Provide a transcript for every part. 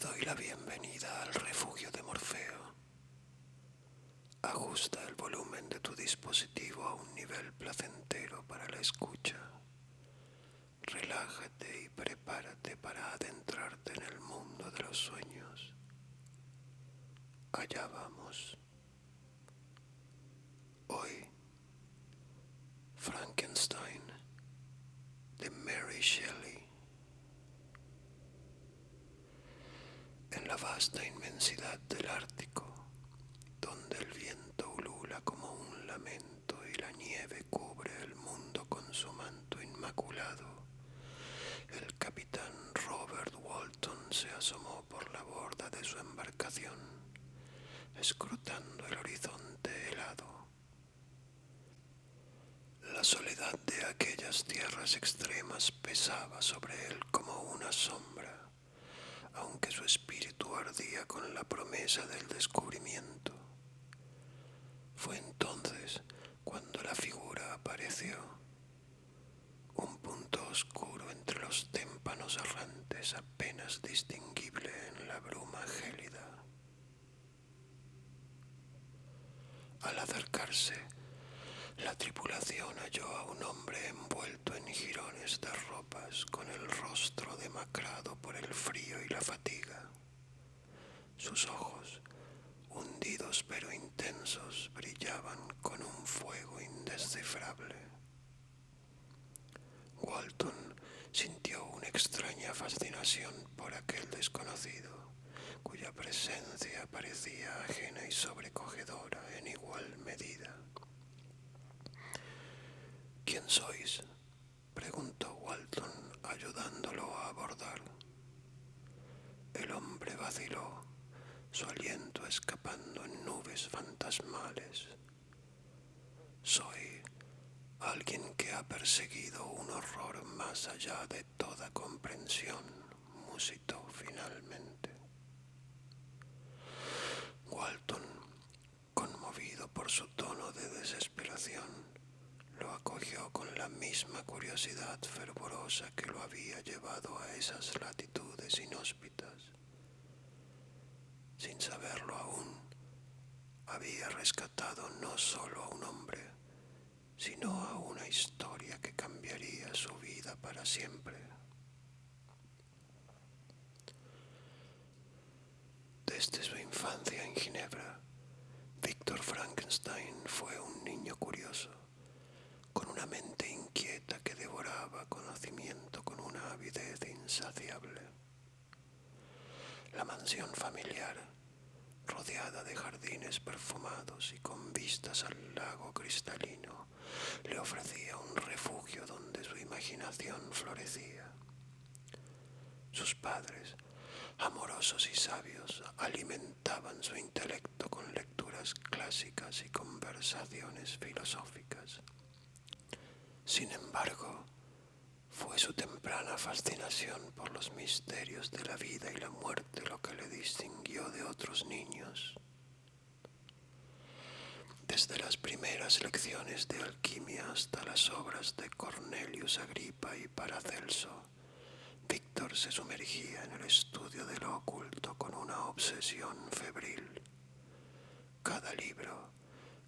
doy la bienvenida al refugio de Morfeo. Ajusta el volumen de tu dispositivo a un nivel placentero para la escucha. Relájate y prepárate para adentrarte en el mundo de los sueños. Allá vamos. Hoy, Frankenstein, de Mary Shelley. En la vasta inmensidad del Ártico, donde el viento ulula como un lamento y la nieve cubre el mundo con su manto inmaculado, el capitán Robert Walton se asomó por la borda de su embarcación, escrutando el horizonte helado. La soledad de aquellas tierras extremas pesaba sobre él como una sombra, aunque su espíritu ardía con la promesa del descubrimiento. Fue entonces cuando la figura apareció, un punto oscuro entre los témpanos errantes apenas distinguible en la bruma gélida. Al acercarse, la tripulación halló a un hombre envuelto en jirones de ropas, con el rostro demacrado por el frío y la fatiga. Sus ojos, hundidos pero intensos, brillaban con un fuego indescifrable. Walton sintió una extraña fascinación por aquel desconocido, cuya presencia parecía ajena y sobrecogedora en igual medida. ¿Quién sois?, preguntó Walton, ayudándolo a abordar. El hombre vaciló, su aliento escapando en nubes fantasmales. Soy alguien que ha perseguido un horror más allá de toda comprensión, musitó finalmente. Walton, conmovido por su tono de desesperación, lo acogió con la misma curiosidad fervorosa que lo había llevado a esas latitudes inhóspitas. Sin saberlo aún, había rescatado no solo a un hombre, sino a una historia que cambiaría su vida para siempre. Desde su infancia en Ginebra, Víctor Frankenstein fue un niño curioso, con una mente inquieta que devoraba conocimiento con una avidez insaciable. La mansión familiar, rodeada de jardines perfumados y con vistas al lago cristalino, le ofrecía un refugio donde su imaginación florecía. Sus padres, amorosos y sabios, alimentaban su intelecto con lecturas clásicas y conversaciones filosóficas. Sin embargo, fue su temprana fascinación por los misterios de la vida y la muerte lo que le distinguió de otros niños. Desde las primeras lecciones de alquimia hasta las obras de Cornelius Agripa y Paracelso, Víctor se sumergía en el estudio de lo oculto con una obsesión febril. Cada libro,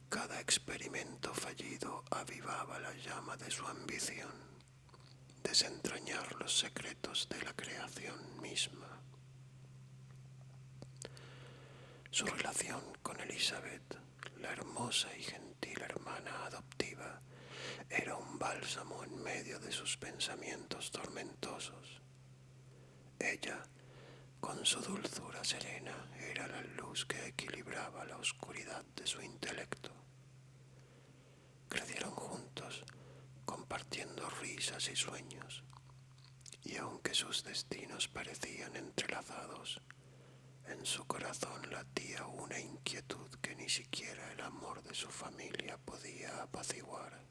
cada experimento fallido avivaba la llama de su ambición, desentrañar los secretos de la creación misma. Su relación con Elizabeth, la hermosa y gentil hermana adoptiva, era un bálsamo en medio de sus pensamientos tormentosos. Ella, con su dulzura serena, era la luz que equilibraba la oscuridad de su intelecto. Crecieron juntos, compartiendo risas y sueños, y aunque sus destinos parecían entrelazados, en su corazón latía una inquietud que ni siquiera el amor de su familia podía apaciguar.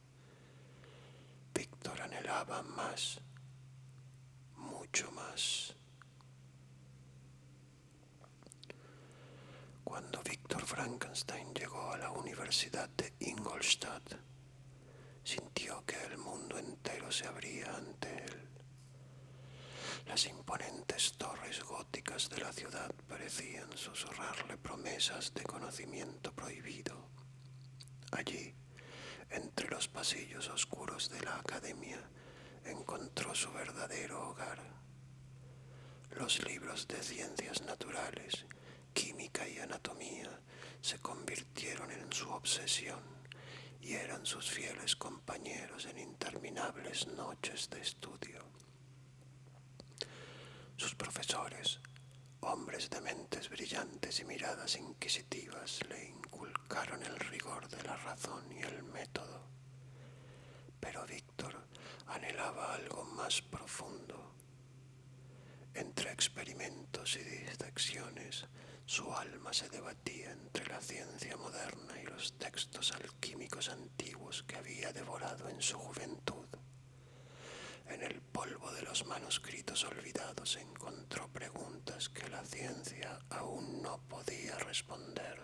Víctor anhelaba más, mucho más. Cuando Víctor Frankenstein llegó a la Universidad de Ingolstadt, sintió que el mundo entero se abría ante él. Las imponentes torres góticas de la ciudad parecían susurrarle promesas de conocimiento prohibido. Allí, entre los pasillos oscuros de la academia, encontró su verdadero hogar. Los libros de ciencias naturales, química y anatomía se convirtieron en su obsesión y eran sus fieles compañeros en interminables noches de estudio. Sus profesores, hombres de mentes brillantes y miradas inquisitivas, le inculcaron el rigor de la razón y el método. Pero Víctor anhelaba algo más profundo. Entre experimentos y disecciones, su alma se debatía entre la ciencia moderna y los textos alquímicos antiguos que había devorado en su juventud. En el polvo de los manuscritos olvidados encontró preguntas que la ciencia aún no podía responder.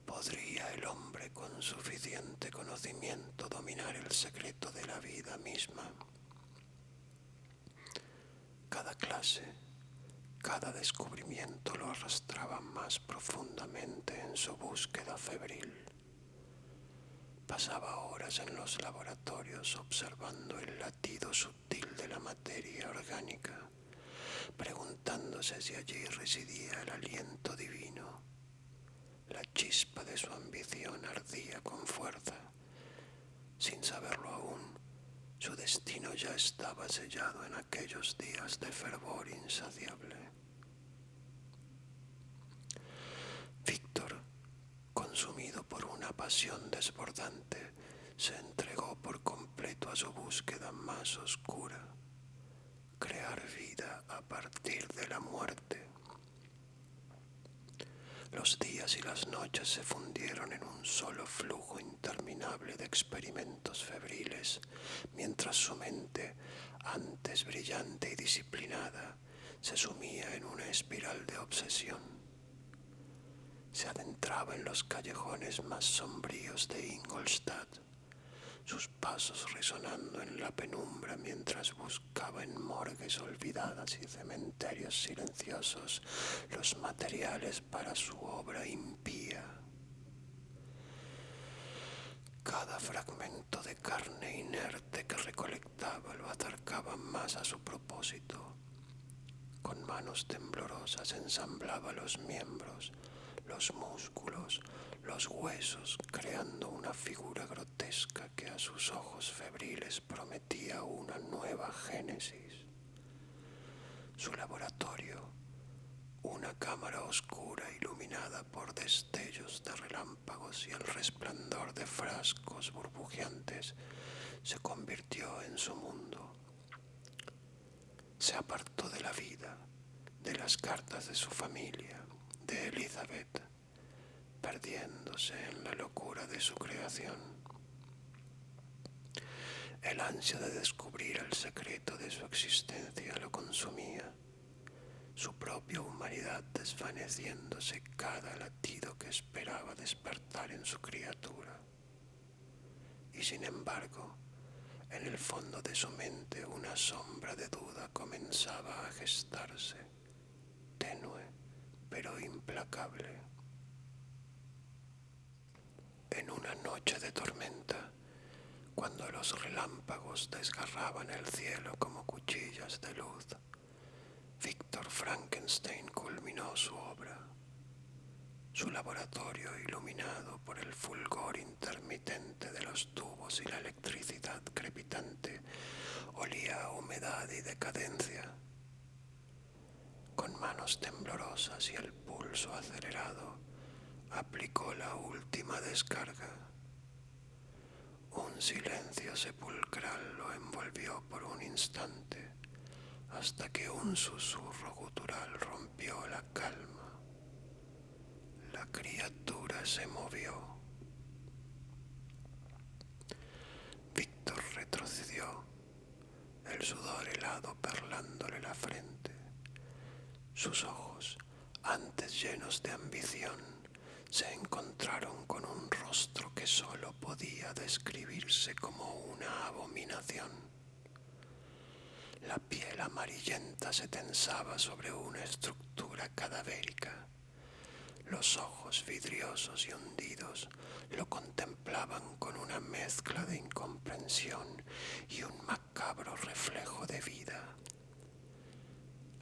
¿Podría el hombre con suficiente conocimiento dominar el secreto de la vida misma? Cada clase, cada descubrimiento lo arrastraba más profundamente en su búsqueda febril. Pasaba horas en los laboratorios observando el latido sutil de la materia orgánica, preguntándose si allí residía el aliento divino. La chispa de su ambición ardía con fuerza. Sin saberlo aún, su destino ya estaba sellado en aquellos días de fervor insaciable. Víctor, consumido por una pasión desbordante, se entregó por completo a su búsqueda más oscura: crear vida a partir de la muerte. Los días y las noches se fundieron en un solo flujo interminable de experimentos febriles, mientras su mente, antes brillante y disciplinada, se sumía en una espiral de obsesión. Se adentraba en los callejones más sombríos de Ingolstadt, sus pasos resonando en la penumbra mientras buscaba en morgues olvidadas y cementerios silenciosos los materiales para su obra impía. Cada fragmento de carne inerte que recolectaba lo acercaba más a su propósito. Con manos temblorosas ensamblaba los miembros, los músculos, los huesos, creando una figura grotesca que a sus ojos febriles prometía una nueva génesis. Su laboratorio, una cámara oscura iluminada por destellos de relámpagos y el resplandor de frascos burbujeantes, se convirtió en su mundo. Se apartó de la vida, de las cartas de su familia, de Elizabeth, perdiéndose en la locura de su creación. El ansia de descubrir el secreto de su existencia lo consumía, su propia humanidad desvaneciéndose cada latido que esperaba despertar en su criatura. Y sin embargo, en el fondo de su mente una sombra de duda comenzaba a gestarse, tenue pero implacable. En una noche de tormenta, cuando los relámpagos desgarraban el cielo como cuchillas de luz, Víctor Frankenstein culminó su obra. Su laboratorio, iluminado por el fulgor intermitente de los tubos y la electricidad crepitante, olía a humedad y decadencia. Con manos temblorosas y el pulso acelerado, aplicó la última descarga. Un silencio sepulcral lo envolvió por un instante, hasta que un susurro gutural rompió la calma. La criatura se movió. Víctor retrocedió, el sudor helado perlándole la frente. Sus ojos, antes llenos de ambición, se encontraron con un rostro que solo podía describirse como una abominación. La piel amarillenta se tensaba sobre una estructura cadavérica. Los ojos vidriosos y hundidos lo contemplaban con una mezcla de incomprensión y un macabro reflejo de vida.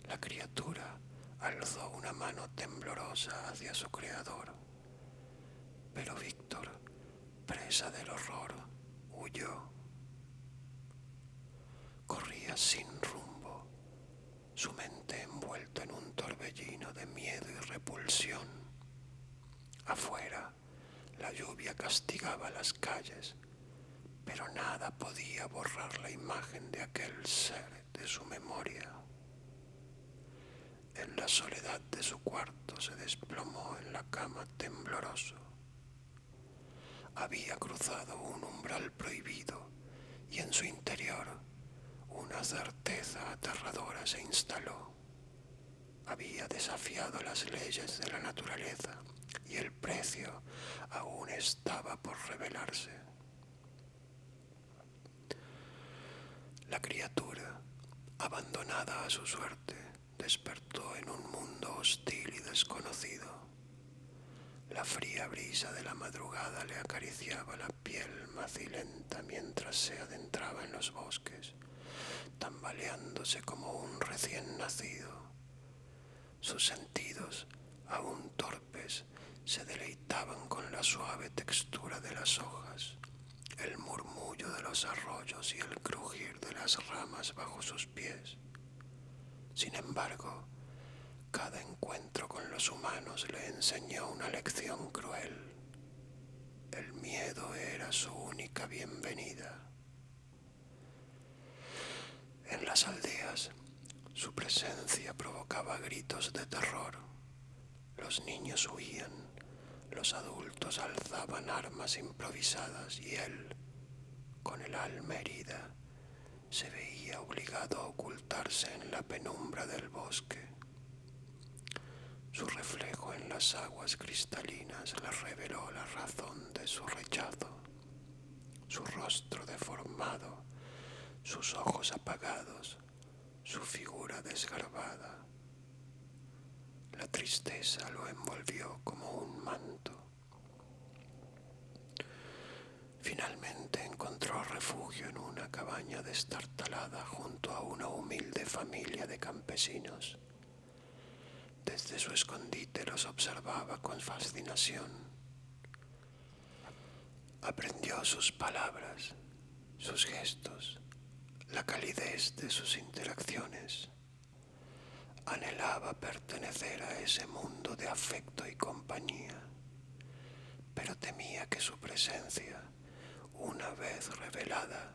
La criatura alzó una mano temblorosa hacia su creador, pero Víctor, presa del horror, huyó. Corría sin rumbo, su mente envuelta en un torbellino de miedo y repulsión. Afuera, la lluvia castigaba las calles, pero nada podía borrar la imagen de aquel ser de su memoria. En la soledad de su cuarto se desplomó en la cama tembloroso. Había cruzado un umbral prohibido y en su interior una certeza aterradora se instaló. Había desafiado las leyes de la naturaleza y el precio aún estaba por revelarse. La criatura, abandonada a su suerte, despertó en un mundo hostil y desconocido. La fría brisa de la madrugada le acariciaba la piel macilenta mientras se adentraba en los bosques, tambaleándose como un recién nacido. Sus sentidos, aún torpes, se deleitaban con la suave textura de las hojas, el murmullo de los arroyos y el crujir de las ramas bajo sus pies. Sin embargo, cada encuentro con los humanos le enseñó una lección cruel. El miedo era su única bienvenida. En las aldeas, su presencia provocaba gritos de terror. Los niños huían, los adultos alzaban armas improvisadas y él, con el alma herida, se veía obligado a ocultarse en la penumbra del bosque. Su reflejo en las aguas cristalinas le reveló la razón de su rechazo. Su rostro deformado, sus ojos apagados, su figura desgarbada. La tristeza lo envolvió como un manto. Finalmente encontró refugio en una cabaña destartalada junto a una humilde familia de campesinos. Desde su escondite los observaba con fascinación. Aprendió sus palabras, sus gestos, la calidez de sus interacciones. Anhelaba pertenecer a ese mundo de afecto y compañía, pero temía que su presencia, una vez revelada,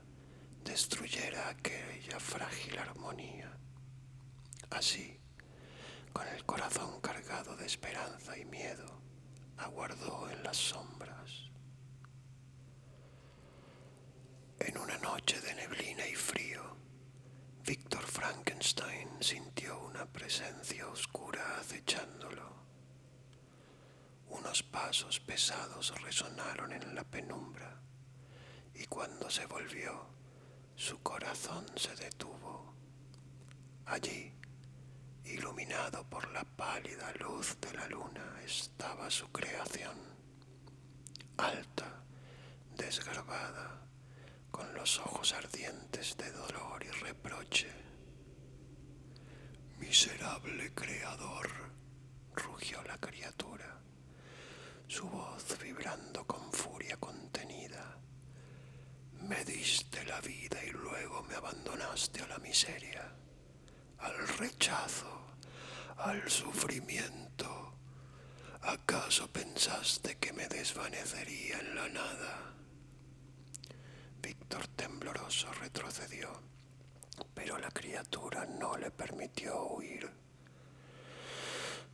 destruyera aquella frágil armonía. Así, con el corazón cargado de esperanza y miedo, aguardó en las sombras. En una noche de neblina y frío, Víctor Frankenstein sintió una presencia oscura acechándolo. Unos pasos pesados resonaron en la penumbra, y cuando se volvió, su corazón se detuvo. Allí, iluminado por la pálida luz de la luna, estaba su creación, alta, desgarbada, con los ojos ardientes de dolor y reproche. «Miserable creador», rugió la criatura, su voz vibrando con furia contenida. «Me diste la vida y luego me abandonaste a la miseria, al rechazo, al sufrimiento. ¿Acaso pensaste que me desvanecería en la nada?» Víctor tembloroso retrocedió, pero la criatura no le permitió huir.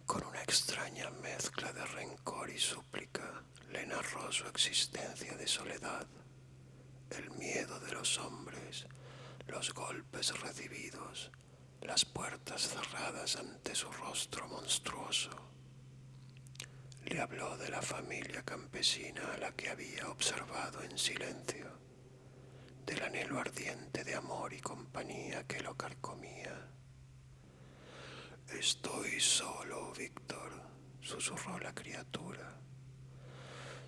Con una extraña mezcla de rencor y súplica, le narró su existencia de soledad, el miedo de los hombres, los golpes recibidos, las puertas cerradas ante su rostro monstruoso. Le habló de la familia campesina a la que había observado en silencio, del anhelo ardiente de amor y compañía que lo carcomía. Estoy solo, Víctor, susurró la criatura,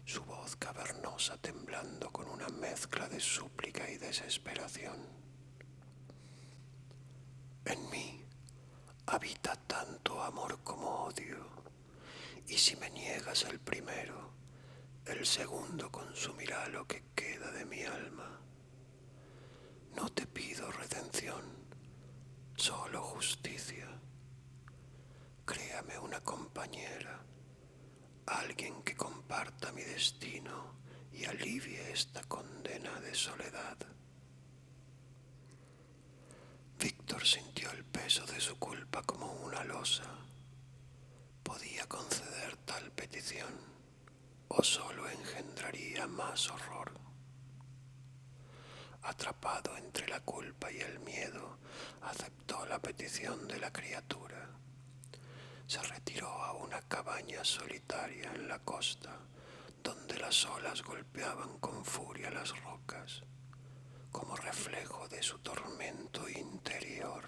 su voz cavernosa temblando con una mezcla de súplica y desesperación. En mí habita tanto amor como odio, y si me niegas el primero, el segundo consumirá lo que queda de mi alma. No te pido redención, solo justicia. Créame una compañera, alguien que comparta mi destino y alivie esta condena de soledad. Víctor sintió el peso de su culpa como una losa. ¿Podía conceder tal petición o solo engendraría más horror? Atrapado entre la culpa y el miedo, aceptó la petición de la criatura. Se retiró a una cabaña solitaria en la costa, donde las olas golpeaban con furia las rocas, como reflejo de su tormento interior.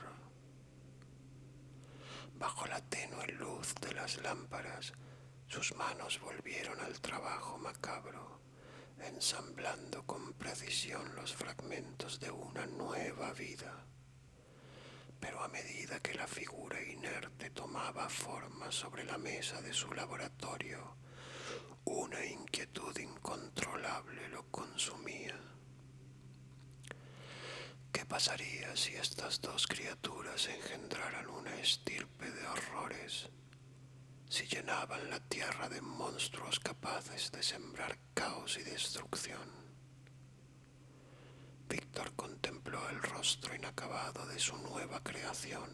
Bajo la tenue luz de las lámparas, sus manos volvieron al trabajo macabro, ensamblando con precisión los fragmentos de una nueva vida. Pero a medida que la figura inerte tomaba forma sobre la mesa de su laboratorio, una inquietud incontrolable lo consumía. ¿Qué pasaría si estas dos criaturas engendraran una estirpe de horrores? Si llenaban la tierra de monstruos capaces de sembrar caos y destrucción. Víctor contempló el rostro inacabado de su nueva creación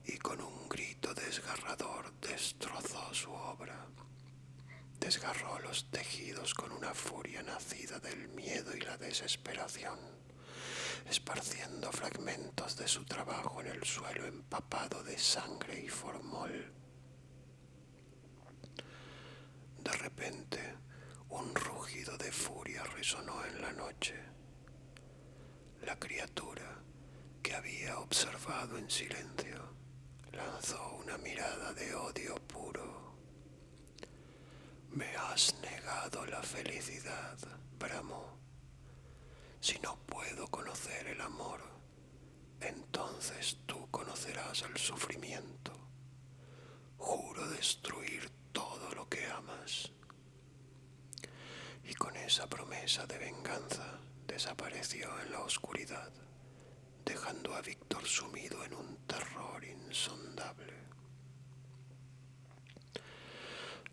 y con un grito desgarrador destrozó su obra. Desgarró los tejidos con una furia nacida del miedo y la desesperación, esparciendo fragmentos de su trabajo en el suelo empapado de sangre y formol. De repente, un rugido de furia resonó en la noche. La criatura, que había observado en silencio, lanzó una mirada de odio puro. «Me has negado la felicidad», bramó. «Si no puedo conocer el amor, entonces tú conocerás el sufrimiento. Juro destruir todo lo que amas». Y con esa promesa de venganza desapareció en la oscuridad, dejando a Víctor sumido en un terror insondable.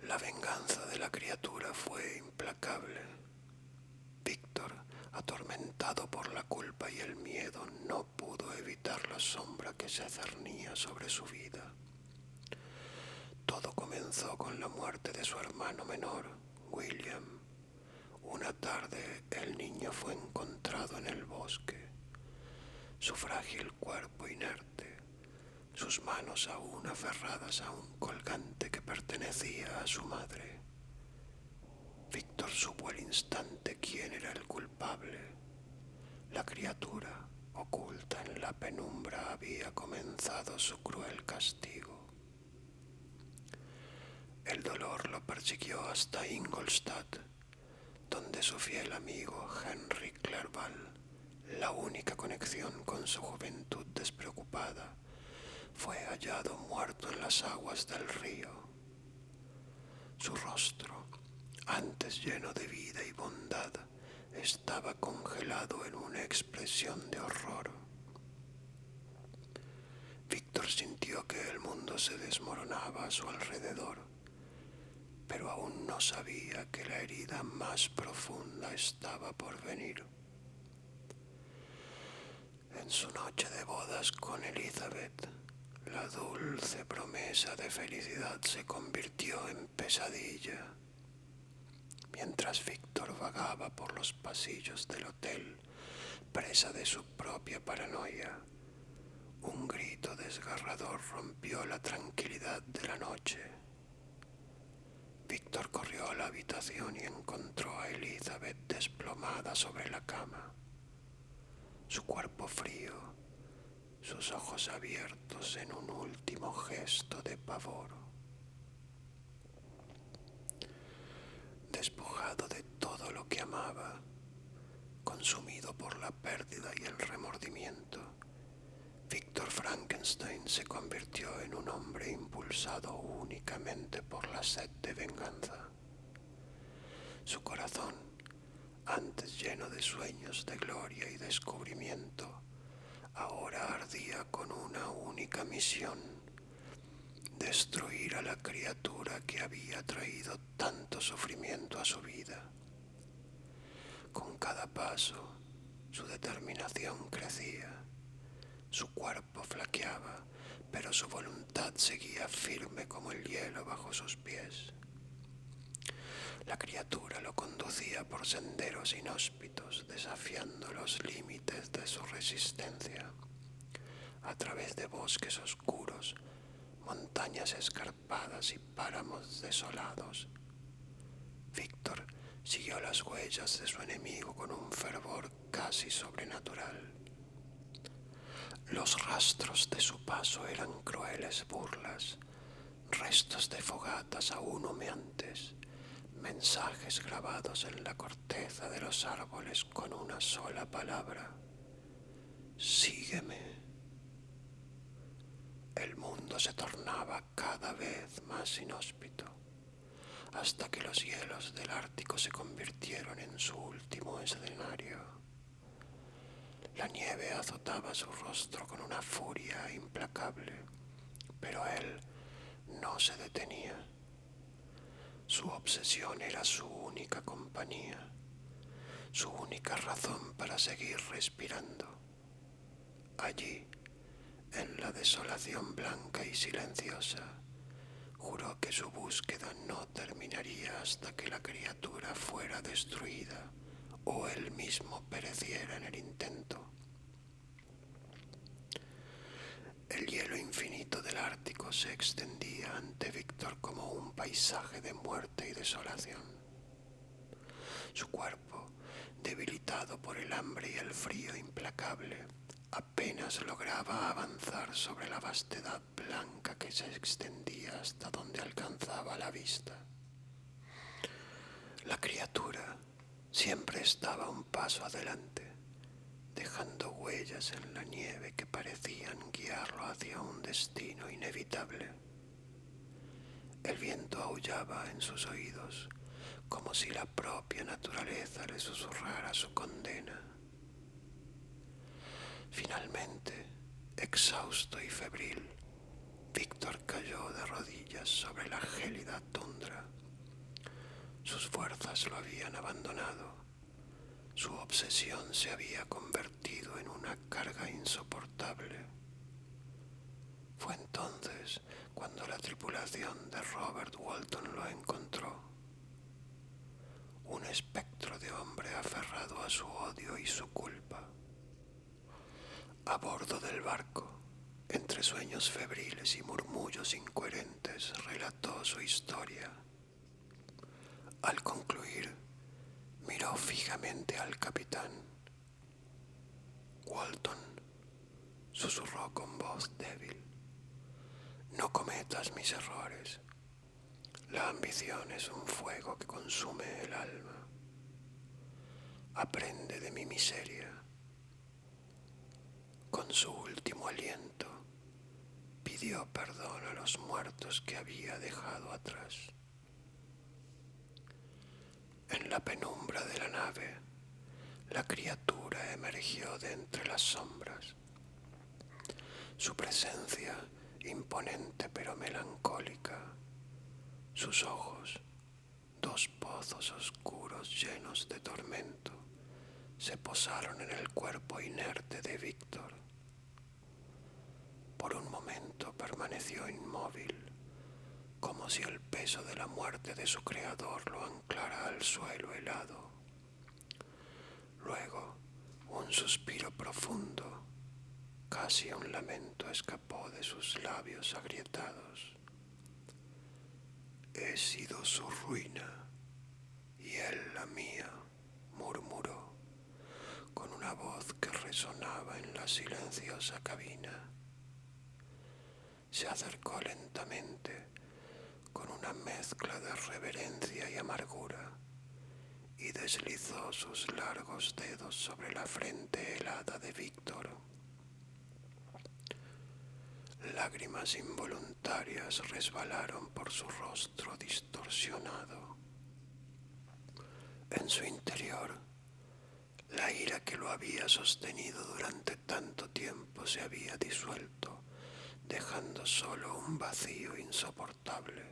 La venganza de la criatura fue implacable. Víctor, atormentado por la culpa y el miedo, no pudo evitar la sombra que se cernía sobre su vida. Todo comenzó con la muerte de su hermano menor, William. Una tarde el niño fue encontrado en el bosque, su frágil cuerpo inerte, sus manos aún aferradas a un colgante que pertenecía a su madre. Víctor supo al instante quién era el culpable. La criatura, oculta en la penumbra, había comenzado su cruel castigo. El dolor lo persiguió hasta Ingolstadt, donde su fiel amigo Henry Clerval, la única conexión con su juventud despreocupada, fue hallado muerto en las aguas del río. Su rostro, antes lleno de vida y bondad, estaba congelado en una expresión de horror. Víctor sintió que el mundo se desmoronaba a su alrededor, pero aún no sabía que la herida más profunda estaba por venir. En su noche de bodas con Elizabeth, la dulce promesa de felicidad se convirtió en pesadilla. Mientras Víctor vagaba por los pasillos del hotel, presa de su propia paranoia, un grito desgarrador rompió la tranquilidad de la noche. Víctor corrió a la habitación y encontró a Elizabeth desplomada sobre la cama. su cuerpo frío, sus ojos abiertos en un último gesto de pavor. Despojado de todo lo que amaba, consumido por la pérdida y el remordimiento, Víctor Frankenstein se convirtió en un hombre impulsado únicamente por la sed de venganza. Su corazón, antes lleno de sueños de gloria y descubrimiento, ahora ardía con una única misión: destruir a la criatura que había traído tanto sufrimiento a su vida. Con cada paso, su determinación crecía. Su cuerpo flaqueaba, pero su voluntad seguía firme como el hielo bajo sus pies. La criatura lo conducía por senderos inhóspitos, desafiando los límites de su resistencia, a través de bosques oscuros, montañas escarpadas y páramos desolados. Víctor siguió las huellas de su enemigo con un fervor casi sobrenatural. Los rastros de su paso eran crueles burlas, restos de fogatas aún humeantes, mensajes grabados en la corteza de los árboles con una sola palabra: sígueme. El mundo se tornaba cada vez más inhóspito, hasta que los hielos del Ártico se convirtieron en su último escenario. La nieve azotaba su rostro con una furia implacable, pero él no se detenía. Su obsesión era su única compañía, su única razón para seguir respirando. Allí, en la desolación blanca y silenciosa, juró que su búsqueda no terminaría hasta que la criatura fuera destruida o él mismo pereciera en el intento. El hielo infinito del Ártico se extendía ante Víctor como un paisaje de muerte y desolación. Su cuerpo, debilitado por el hambre y el frío implacable, apenas lograba avanzar sobre la vastedad blanca que se extendía hasta donde alcanzaba la vista. La criatura siempre estaba un paso adelante, dejando huellas en la nieve que parecían guiarlo hacia un destino inevitable. El viento aullaba en sus oídos, como si la propia naturaleza le susurrara su condena. Finalmente, exhausto y febril, Víctor cayó de rodillas sobre la gélida tundra. Sus fuerzas lo habían abandonado. Su obsesión se había convertido en una carga insoportable. Fue entonces cuando la tripulación de Robert Walton lo encontró. Un espectro de hombre aferrado a su odio y su culpa. A bordo del barco, entre sueños febriles y murmullos incoherentes, relató su historia. Al concluir, miró fijamente al capitán. Walton, susurró con voz débil, no cometas mis errores. La ambición es un fuego que consume el alma. Aprende de mi miseria. Con su último aliento, pidió perdón a los muertos que había dejado atrás. En la penumbra de la nave, la criatura emergió de entre las sombras. Su presencia, imponente pero melancólica, sus ojos, dos pozos oscuros llenos de tormento, se posaron en el cuerpo inerte de Víctor. Por un momento permaneció inmóvil, como si el peso de la muerte de su creador lo anclara al suelo helado. Luego, un suspiro profundo, casi un lamento, escapó de sus labios agrietados. He sido su ruina y él la mía, murmuró, con una voz que resonaba la silenciosa cabina. Se acercó lentamente, con una mezcla de reverencia y amargura, y deslizó sus largos dedos sobre la frente helada de Víctor. Lágrimas involuntarias resbalaron por su rostro distorsionado. En su interior, la ira que lo había sostenido durante tanto tiempo se había disuelto, dejando solo un vacío insoportable.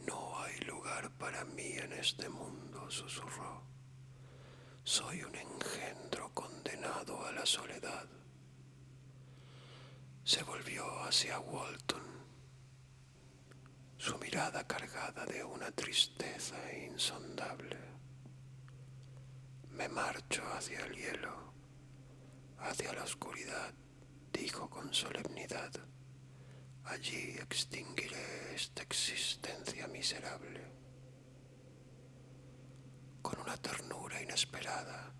No hay lugar para mí en este mundo, susurró. Soy un engendro condenado a la soledad. Se volvió hacia Walton, su mirada cargada de una tristeza insondable. Me marcho hacia el hielo, hacia la oscuridad, dijo con solemnidad. Allí extinguiré esta existencia miserable. Con una ternura inesperada,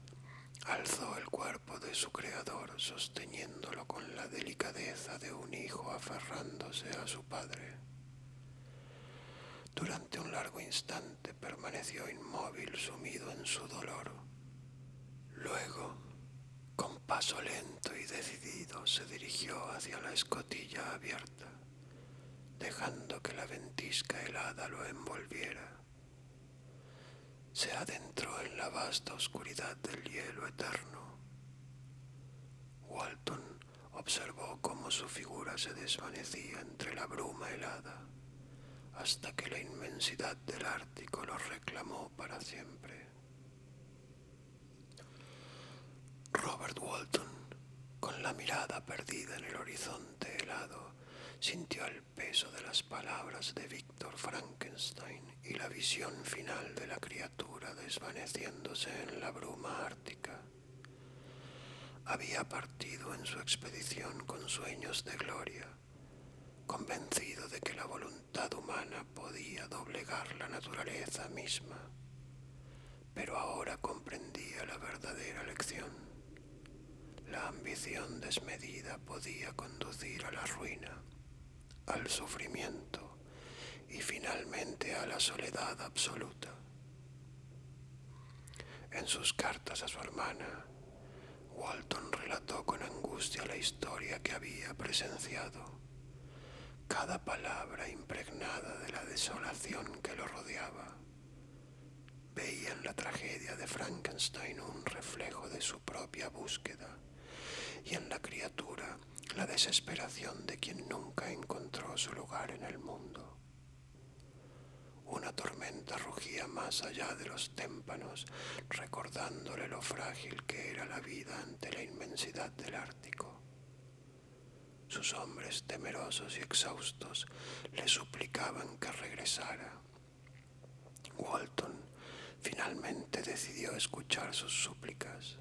alzó el cuerpo de su creador, sosteniéndolo con la delicadeza de un hijo aferrándose a su padre. Durante un largo instante permaneció inmóvil, sumido en su dolor. Luego, con paso lento y decidido, se dirigió hacia la escotilla abierta, dejando que la ventisca helada lo envolviera. Se adentró en la vasta oscuridad del hielo eterno. Walton observó cómo su figura se desvanecía entre la bruma helada, hasta que la inmensidad del Ártico lo reclamó para siempre. Robert Walton, con la mirada perdida en el horizonte helado, sintió el peso de las palabras de Víctor Frankenstein y la visión final de la criatura desvaneciéndose en la bruma ártica. Había partido en su expedición con sueños de gloria, convencido de que la voluntad humana podía doblegar la naturaleza misma, pero ahora comprendía la verdadera lección. La ambición desmedida podía conducir a la ruina, al sufrimiento y finalmente a la soledad absoluta. En sus cartas a su hermana, Walton relató con angustia la historia que había presenciado, cada palabra impregnada de la desolación que lo rodeaba. Veía en la tragedia de Frankenstein un reflejo de su propia búsqueda, y en la criatura la desesperación de quien nunca encontró su lugar en el mundo. Una tormenta rugía más allá de los témpanos, recordándole lo frágil que era la vida ante la inmensidad del Ártico. Sus hombres, temerosos y exhaustos, le suplicaban que regresara. Walton finalmente decidió escuchar sus súplicas.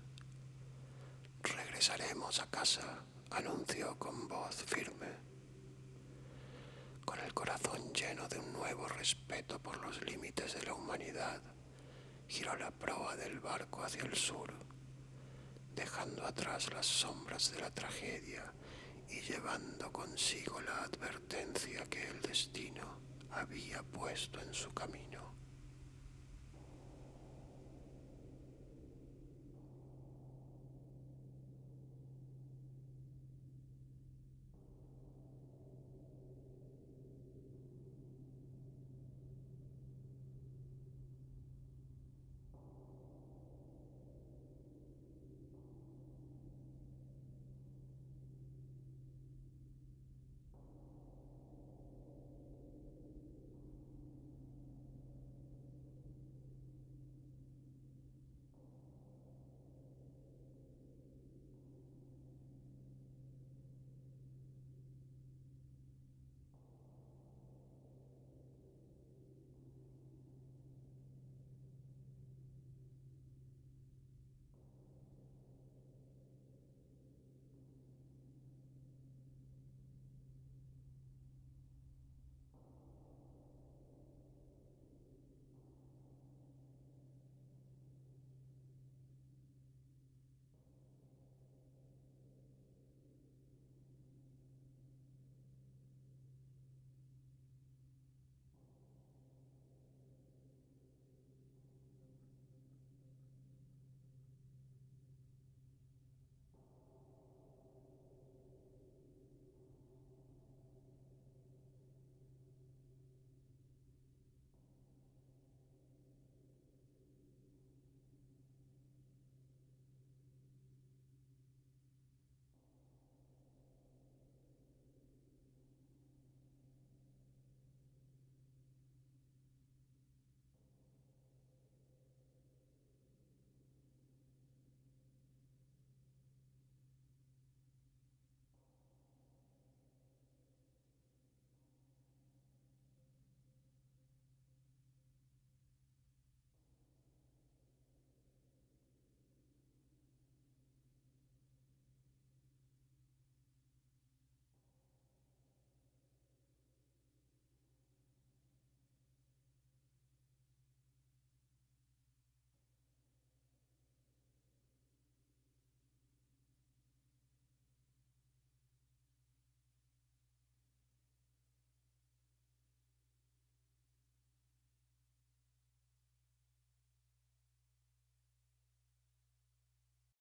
«Regresaremos a casa», anunció con voz firme. Con el corazón lleno de un nuevo respeto por los límites de la humanidad, giró la proa del barco hacia el sur, dejando atrás las sombras de la tragedia y llevando consigo la advertencia que el destino había puesto en su camino.